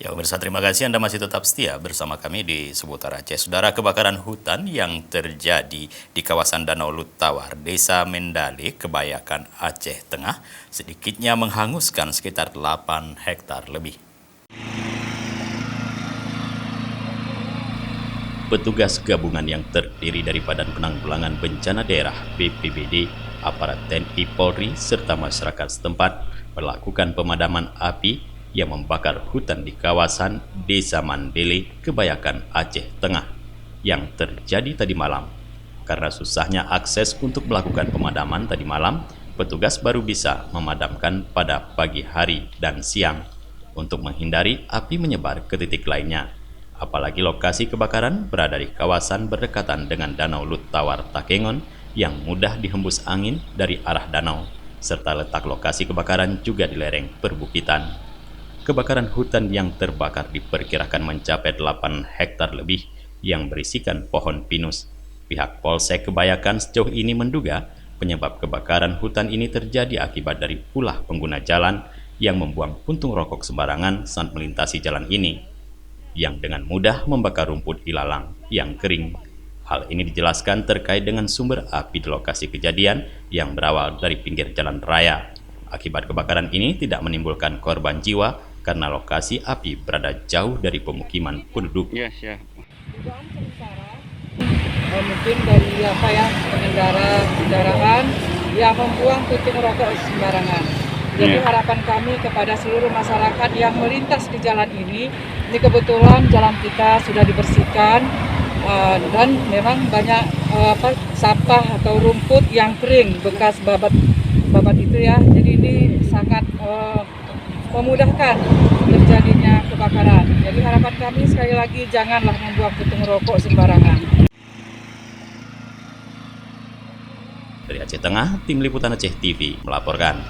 Ya pemirsa, terima kasih Anda masih tetap setia bersama kami di seputar Aceh. Saudara, kebakaran hutan yang terjadi di kawasan Danau Luttawar, Desa Mendale, Kebayakan, Aceh Tengah, sedikitnya menghanguskan sekitar 8 hektar lebih. Petugas gabungan yang terdiri dari Badan Penanggulangan Bencana Daerah BPBD, aparat TNI Polri, serta masyarakat setempat melakukan pemadaman api yang membakar hutan di kawasan Desa Mandele, Kebayakan, Aceh Tengah yang terjadi tadi malam. Karena susahnya akses untuk melakukan pemadaman tadi malam, petugas baru bisa memadamkan pada pagi hari dan siang untuk menghindari api menyebar ke titik lainnya. Apalagi lokasi kebakaran berada di kawasan berdekatan dengan Danau Luttawar Takengon yang mudah dihembus angin dari arah danau, serta letak lokasi kebakaran juga di lereng perbukitan. Kebakaran hutan yang terbakar diperkirakan mencapai 8 hektar lebih yang berisikan pohon pinus. Pihak Polsek Kebayakan sejauh ini menduga penyebab kebakaran hutan ini terjadi akibat dari ulah pengguna jalan yang membuang puntung rokok sembarangan saat melintasi jalan ini, yang dengan mudah membakar rumput ilalang yang kering. Hal ini dijelaskan terkait dengan sumber api di lokasi kejadian yang berawal dari pinggir jalan raya. Akibat kebakaran ini tidak menimbulkan korban jiwa karena lokasi api berada jauh dari pemukiman penduduk. Yes, ya. Dugaan sementara mungkin dari pengendara kendaraan yang membuang puntung rokok sembarangan. Jadi harapan kami kepada seluruh masyarakat yang melintas di jalan ini kebetulan jalan kita sudah dibersihkan dan memang banyak sampah atau rumput yang kering bekas babat itu ya. Jadi ini sangat memudahkan terjadinya kebakaran. Jadi harapan kami sekali lagi janganlah membuang puntung rokok sembarangan. Dari Aceh Tengah, Tim Liputan Aceh TV melaporkan.